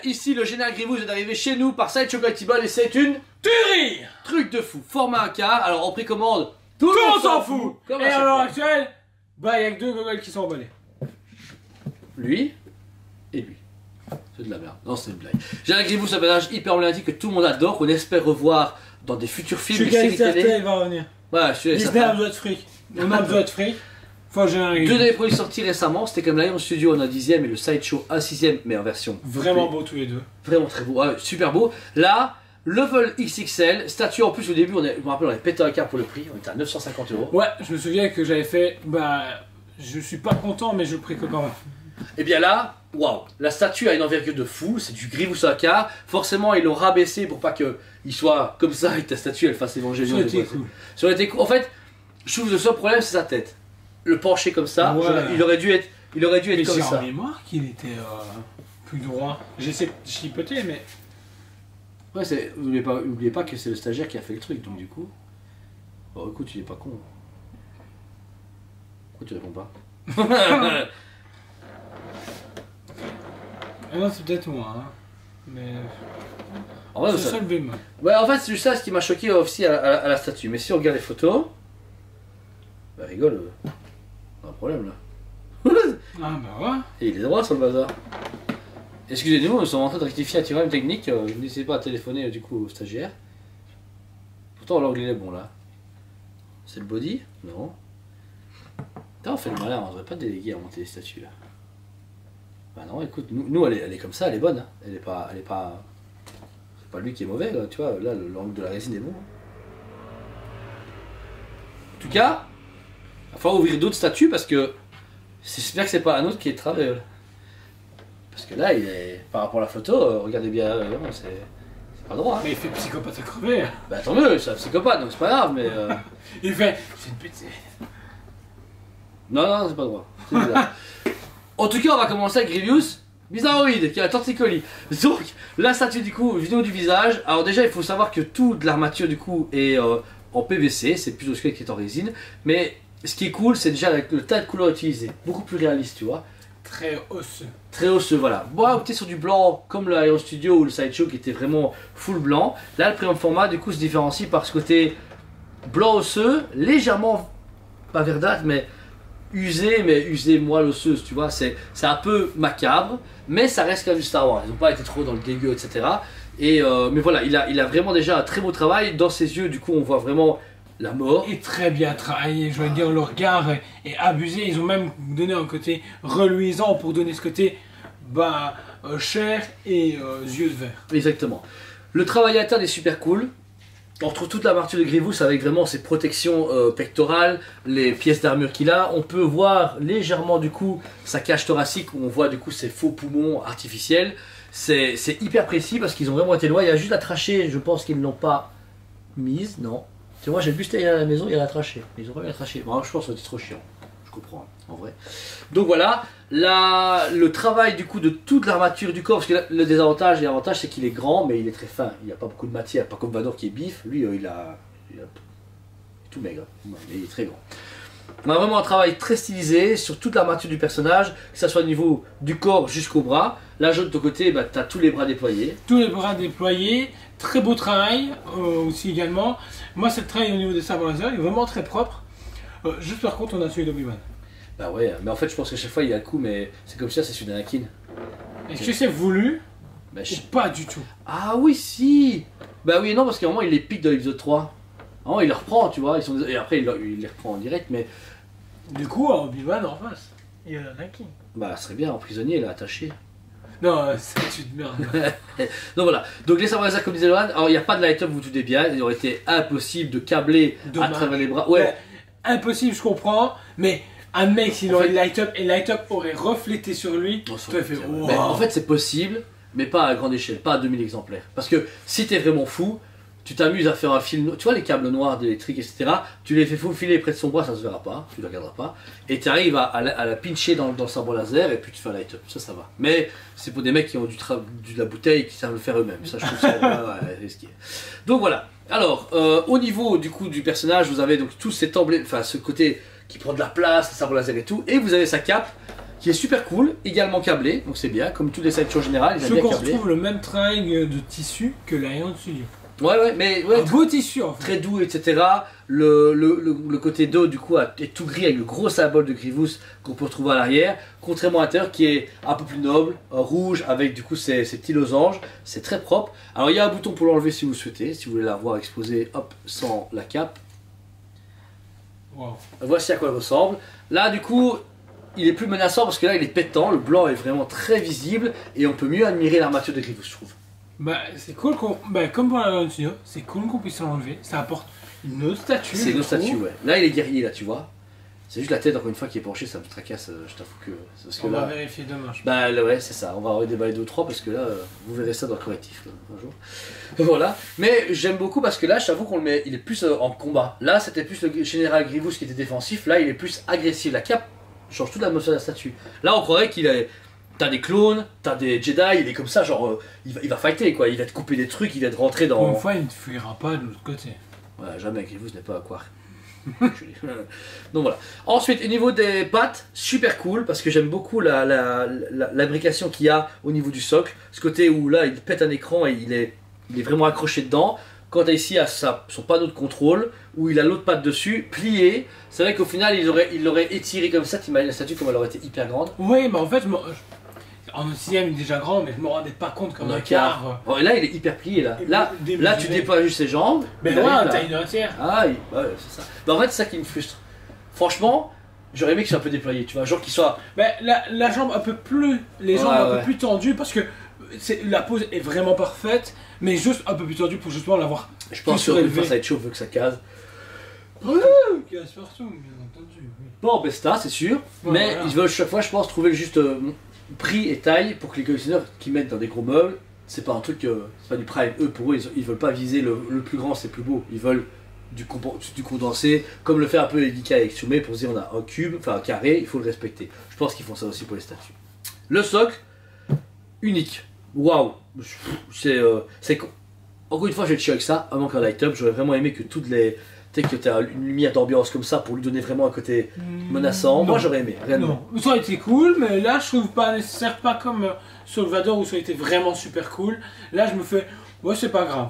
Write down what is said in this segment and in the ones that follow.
ici le général Grievous est arrivé chez nous par Sideshow Collectible et c'est une tuerie. truc de fou. Format A4, alors on précommande, tout le monde s'en fout. Comme et à chaque à l'heure fois. actuelle, bah il y a que 2 gogoles qui sont emballés. Lui et lui. C'est de la merde. Non, c'est une blague. Général Grievous, c'est un personnage hyper emblématique que tout le monde adore, qu'on espère revoir dans des futurs Je films suis et séries certain télé. il va revenir. Ouais, je suis Disney a certain. besoin de fric. On a besoin de fric. Faut générer. Deux des produits sortis récemment, c'était comme Lion Studio en un 10e et le Sideshow un 6e, mais en version Vraiment beau tous les deux. vraiment très beau, ouais, super beau. Là, level XXL, statue en plus au début, je me rappelle, on avait pété un câble pour le prix, on était à 950 €. Ouais, je me souviens que j'avais fait. Bah, je suis pas content, mais je le précommande quand même. Et bien là, waouh, la statue a une envergure de fou, c'est du Grievous A4. Forcément, ils l'ont rabaissé pour pas qu'il soit comme ça et que ta statue elle fasse Evangelion. Ça aurait été cool. Ça aurait été cool. En fait, je trouve que le seul problème c'est sa tête. Le pencher comme ça, Ouais. il aurait dû être Mais comme j'ai ça. en mémoire qu'il était plus droit. J'essaie de chipoter, mais. Ouais, oubliez pas que c'est le stagiaire qui a fait le truc, donc du coup. Bon, écoute, il est pas con. Pourquoi tu réponds pas? Ah non, c'est peut-être moi, hein. Mais. En vrai, C'est ça- ça le bémol. Ouais, en fait, c'est juste ça ce qui m'a choqué aussi à la statue. Mais si on regarde les photos, bah rigole, pas un problème là. Ah bah ouais. Et il est droit sur le bazar. Excusez-nous, nous sommes en train de rectifier un théorème technique. N'hésitez pas à téléphoner du coup au stagiaire. Pourtant l'angle il est bon là. C'est le body? Non. Putain, on fait le malin, on devrait pas déléguer à monter les statues là. Bah non, écoute, nous elle est comme ça, elle est bonne. Hein. Elle est pas. C'est pas lui qui est mauvais là, tu vois. Là, l'angle de la résine est bon. En tout cas, il va falloir ouvrir d'autres statues parce que j'espère que c'est pas un autre qui est de travers. Parce que là, il est par rapport à la photo, regardez bien, non, c'est pas droit. Hein. Mais il fait psychopathe à crever. Bah tant mieux, c'est un psychopathe, donc c'est pas grave, mais. Il fait. C'est une petite. Non, c'est pas droit. C'est bizarre. En tout cas, on va commencer avec Grievous Bizarroïde, qui a un torticolis. Donc, la statue du coup, vidéo du visage. Alors, déjà, il faut savoir que toute l'armature du coup est en PVC, c'est plus au squelette qui est en résine. Mais ce qui est cool, c'est déjà avec le tas de couleurs utilisées, beaucoup plus réaliste, tu vois. Très osseux. Très osseux, voilà. Moi, opter sur du blanc comme le Iron Studio ou le Sideshow qui était vraiment full blanc. Là, le premium format, du coup, se différencie par ce côté blanc osseux, légèrement, pas verdâtre, mais usé moelle osseuse, tu vois. C'est un peu macabre, mais ça reste quand même du Star Wars. Ils n'ont pas été trop dans le dégueu, etc. Et, mais voilà, il a vraiment déjà un très beau travail. Dans ses yeux, du coup, on voit vraiment la mort. Et très bien travaillé, je veux dire, le regard est abusé. Ils ont même donné un côté reluisant pour donner ce côté chair et yeux de verre. Exactement. Le travail interne est super cool. On retrouve toute la l'armature de Grievous avec vraiment ses protections pectorales, les pièces d'armure qu'il a. On peut voir légèrement du coup sa cage thoracique où on voit du coup ses faux poumons artificiels. C'est hyper précis parce qu'ils ont vraiment été loin. Il y a juste la trachée, je pense qu'ils ne l'ont pas mise, non. Tu vois, j'ai le buste à la maison, il y a la trachée. Ils ont pas mis la trachée. Bon, je pense que c'était trop chiant. Je comprends, en vrai. Donc voilà, le travail du coup de toute l'armature du corps, parce que le désavantage et l'avantage c'est qu'il est grand, mais il est très fin. Il n'y a pas beaucoup de matière, pas comme Vador qui est bif. Lui, il est tout maigre, mais il est très grand. On a vraiment un travail très stylisé sur toute l'armature du personnage, que ce soit au niveau du corps jusqu'au bras. Là, de ton côté, bah, tu as tous les bras déployés. Tous les bras déployés, très beau travail aussi également. Moi, ce travail au niveau des sabres laser est vraiment très propre. Juste par contre, on a celui d'Obi-Wan. Bah ouais, mais en fait, je pense qu'à chaque fois il y a le coup, mais c'est comme ça, c'est celui d'Anakin. Est-ce que c'est voulu Bah, ou pas du tout? Ah oui, si. Bah oui, non, parce qu'à un moment il les pique dans l'épisode 3. À un moment il les reprend, tu vois, et après il les reprend en direct, mais Du coup, Obi-Wan en face. Il y a Anakin. bah ça serait bien, en prisonnier, il est attaché. Non, c'est une merde. Donc voilà, donc les sabres laser comme disait Lohan, alors il n'y a pas de light-up, vous vous doutez bien, il aurait été impossible de câbler Dommage. à travers les bras. Ouais, Impossible, je comprends, mais un mec, s'il En aurait fait- light-up et light-up aurait reflété sur lui, Oh, ça tu aurais aurait fait été- wow. Mais en fait c'est possible, mais pas à grande échelle, pas à 2000 exemplaires. Parce que si t'es vraiment fou, tu t'amuses à faire un fil, tu vois les câbles noirs d'électrique, etc. Tu les fais faufiler près de son bras, ça se verra pas, tu ne le regarderas pas. Et tu arrives à la pincher dans le sabre laser et puis tu fais un light-up, ça va. Mais c'est pour des mecs qui ont de la bouteille et qui savent le faire eux-mêmes. Ça je trouve ça ouais, risqué. Donc voilà. Alors, au niveau du coup du personnage, vous avez donc tout cet emblème, enfin ce côté qui prend de la place, le sabre laser et tout, et vous avez sa cape qui est super cool, également câblé, donc c'est bien, comme tous les sideshows générales, ils Je ont bien qu'on câblé. retrouve le même triangle de tissu que l'Iron Studio. Ouais, mais ouais, Un beau tissu en fait. très doux, etc. Le côté dos, du coup, est tout gris avec le gros symbole de Grievous qu'on peut retrouver à l'arrière, contrairement à l'intérieur qui est un peu plus noble, rouge, avec du coup ces petits losanges. C'est très propre. Alors, il y a un bouton pour l'enlever si vous le souhaitez, si vous voulez la voir exposée, hop, sans la cape. Wow. Voici à quoi il ressemble. Là, du coup, il est plus menaçant parce que là, il est pétant, le blanc est vraiment très visible et on peut mieux admirer l'armature de Grievous, je trouve. Bah, c'est cool qu'on. Bah, comme pour l'Iron Studio, c'est cool qu'on puisse l'enlever. Ça apporte une autre statue. C'est je une autre statue, trouve. ouais. Là, il est guerrier, là, tu vois. C'est juste la tête, encore une fois, qui est penchée, ça me tracasse, je t'avoue que. Parce que On va là. vérifier demain. Je pense. Bah là, ouais, c'est ça, on va avoir déballer 2 ou 3 parce que là, vous verrez ça dans le correctif un jour. Voilà, mais j'aime beaucoup parce que là, je t'avoue qu'on le met, il est plus en combat. Là, c'était plus le général Grievous qui était défensif, là, il est plus agressif. La cape change toute l'atmosphère de la statue. Là, on croirait qu'il est. T'as des clones, t'as des Jedi, il est comme ça, genre, il va fighter quoi, il va te couper des trucs, il va te rentrer dans. Pour une fois, il ne fuira pas de l'autre côté. Voilà, jamais, Grievous n'est pas aquaire. Donc voilà. Ensuite, au niveau des pattes, super cool parce que j'aime beaucoup l'imbrication qu'il y a au niveau du socle. Ce côté où là, il pète un écran et il est vraiment accroché dedans. Quant à ici, à son panneau de contrôle où il a l'autre patte dessus, plié. C'est vrai qu'au final, il l'aurait étiré comme ça. T'imagines la statue comme elle aurait été hyper grande. Oui, mais en fait, en 6ème, il est déjà grand, mais je me rendais pas compte comme un quart. Oh, et là, il est hyper plié là. Et Là, démesuré. tu déploies juste ses jambes. Mais il ouais, arrive un là. taille d'un tiers. Ah oui, ouais, c'est ça. Mais en fait, c'est ça qui me frustre. Franchement, j'aurais aimé qu'il soit un peu déployé, tu vois, genre qu'il soit. Ben, la jambe un peu plus, les jambes Ouais, un ouais. peu plus tendues parce que la pose est vraiment parfaite, mais juste un peu plus tendue pour justement l'avoir. Je pense plus que surélevé. ça va être chaud, veut que ça case. Qui casse partout, bien entendu. Oui. Pas en Besta, c'est sûr, Ouais, mais voilà. ils veulent chaque fois, je pense, trouver le juste prix et taille pour que les collectionneurs qui mettent dans des gros meubles, c'est pas un truc, c'est pas du prime. Eux, pour eux, ils veulent pas viser le plus grand, c'est plus beau. Ils veulent du condensé, comme le fait un peu Edika avec Sumé pour se dire on a un cube, enfin un carré, il faut le respecter. Je pense qu'ils font ça aussi pour les statues. Le socle, unique. Waouh, encore une fois, j'ai le chier avec ça, avant qu'un light-up, j'aurais vraiment aimé que toutes les. Tu sais, que tu as une lumière d'ambiance comme ça pour lui donner vraiment un côté menaçant. Moi, Non. j'aurais aimé, réellement. Non, ça aurait été cool, mais là je trouve pas nécessaire, pas comme Salvador où ça a été vraiment super cool. Là je me fais, ouais, c'est pas grave.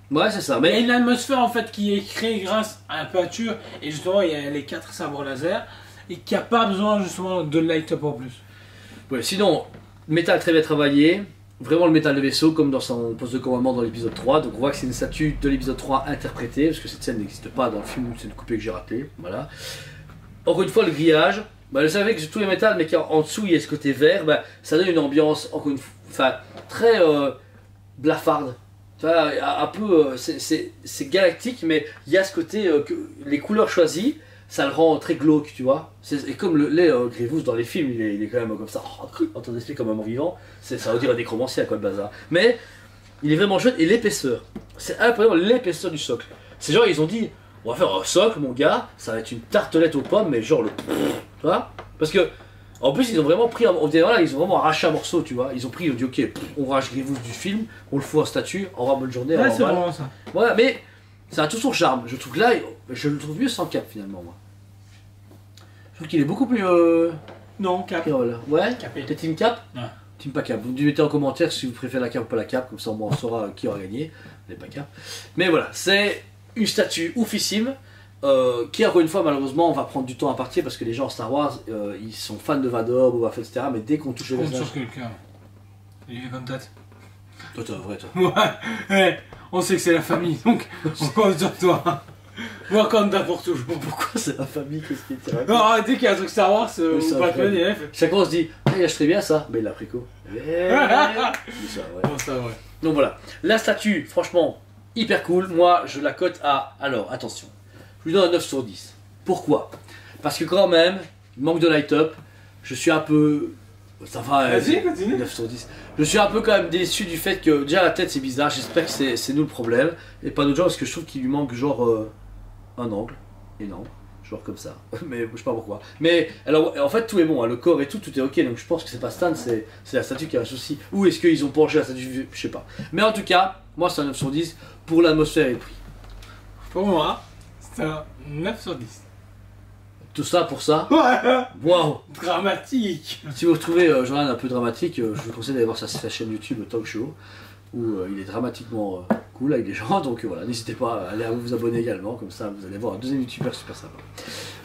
Ouais, c'est ça. Il y a Mais une atmosphère en fait qui est créée grâce à la peinture et justement il y a les 4 sabres laser et qui a pas besoin justement de light-up en plus. ouais, sinon, métal très bien travaillé. Vraiment le métal de vaisseau, comme dans son poste de commandement dans l'épisode 3. Donc on voit que c'est une statue de l'épisode 3 interprétée, parce que cette scène n'existe pas dans le film, c'est une coupée que j'ai ratée. Voilà. Encore une fois, le grillage. Bah, je savais que c'est tout les métal, mais qu'en dessous il y a ce côté vert, bah, ça donne une ambiance, encore une fois, enfin, très blafarde. Tu vois, un peu, c'est galactique, mais il y a ce côté que les couleurs choisies, ça le rend très glauque, tu vois. Et comme les Grievous dans les films, il est quand même comme ça, en train d'expliquer comme un mort vivant, ça veut dire un nécromancien à quoi le bazar. Mais il est vraiment chouette, et l'épaisseur, c'est incroyable l'épaisseur du socle. C'est genre, ils ont dit, on va faire un socle, mon gars, ça va être une tartelette aux pommes, mais genre tu vois. Parce que, en plus, ils ont vraiment pris, voilà, ils ont vraiment arraché un morceau, tu vois. Ils ont dit, ok, on rage Grievous du film, on le fout en statue, au revoir, bonne journée, au Ouais, c'est revoir. vraiment ça. Voilà, mais ça a tout son charme. Je trouve que là, je le trouve mieux sans cap finalement, moi. Je trouve qu'il est beaucoup plus. Non, cap. Voilà. Ouais, Capé. t'es team cap. Ouais. Team pas cap. Vous nous mettez en commentaire si vous préférez la cap ou pas la cap, comme ça on saura qui aura gagné. Les pas cap. Mais voilà, c'est une statue oufissime. Qui encore une fois malheureusement on va prendre du temps à partir parce que les gens en Star Wars ils sont fans de Vador, Boba Fett, etc. Mais dès qu'on touche le Compte personnage. sur quelqu'un. Il est comme date. Toi t'es un vrai toi. Ouais, ouais, on sait que c'est la famille, donc on compte sur toi. Wakanda pour toujours. Pourquoi c'est la famille? Qu'est-ce qui est terrible? Non, arrêtez qu'il y a un truc Star Wars, Oui, ça ou pas fait. le PDF. Chaque fois on se dit, hey, achèterais bien ça, mais il l'a pris quoi. Dis ça, ouais. Bon, ça, ouais. Donc voilà, la statue, franchement, hyper cool. Moi, je la cote à. Alors, attention, je lui donne un 9 sur 10. Pourquoi? Parce que quand même, manque de light-up, je suis un peu. Ça va, Vas-y, continue. 9 sur 10. Je suis un peu quand même déçu du fait que déjà la tête c'est bizarre. J'espère que c'est nous le problème et pas d'autres gens parce que je trouve qu'il lui manque genre un angle énorme. Genre comme ça, mais je sais pas pourquoi. Mais alors, en fait, tout est bon, hein. Le corps et tout est ok, donc je pense que c'est pas Stan, c'est la statue qui a un souci. Ou est-ce qu'ils ont penché la statue, je sais pas. Mais en tout cas, moi c'est un 9 sur 10 pour l'atmosphère et le prix. Pour moi, c'est un 9 sur 10. Tout ça pour ça. Ouais. Waouh. Dramatique. Si vous retrouvez Jordan un peu dramatique, je vous conseille d'aller voir sa chaîne YouTube Talk Show, où il est dramatiquement cool avec les gens. Donc voilà, n'hésitez pas à aller vous abonner également, comme ça vous allez voir un deuxième YouTuber super sympa.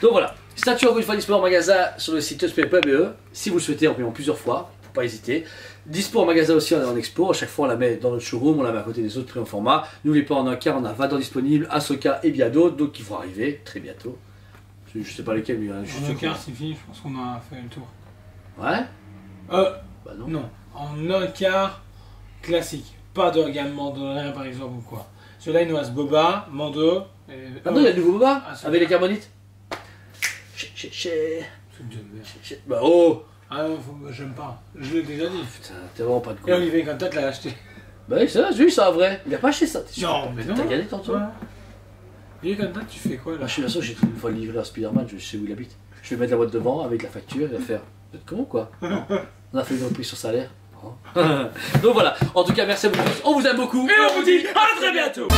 Donc voilà, statue encore une fois dispo en magasin sur le site eusp.be. Si vous le souhaitez, en payant plusieurs fois, faut pas hésiter. Dispo en magasin aussi, on est en expo. À chaque fois, on la met dans notre showroom, on la met à côté des autres prix en format. N'oubliez pas, en un quart, on a Vador disponible, Ahsoka et bien d'autres, donc qui vont arriver très bientôt. Je sais pas lesquels, mais il y en a juste. En un quart, c'est fini, je pense qu'on a fait le tour. Ouais. Bah non. Non, en un quart classique. Pas de gamme Mandalorian par exemple ou quoi. Celui-là, il nous reste Boba, Mando. Ah non, il y a le nouveau Boba Ah, avec les carbonites. Truc de merde. Bah oh. Ah non, j'aime pas. Je l'ai déjà dit. Putain, t'es vraiment pas de Et couilles. Olivier Cantat l'a acheté. Bah oui, c'est vrai, j'ai vu ça en vrai. Il a pas acheté ça. T'es sûr? Non, mais non. T'as regardé tantôt? Ouais. Olivier Cantat, tu fais quoi là? Moi, je suis sûr, j'ai une fois livré à Spider-Man, je sais où il habite. Je vais mettre la boîte devant avec la facture, il va faire. Vous êtes con quoi? Non. On a fait une reprise sur salaire. Non. Donc voilà, en tout cas, merci à vous tous. On vous aime beaucoup. Et on vous dit à très bientôt.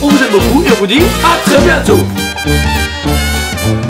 On vous aime beaucoup et on vous dit à très bientôt.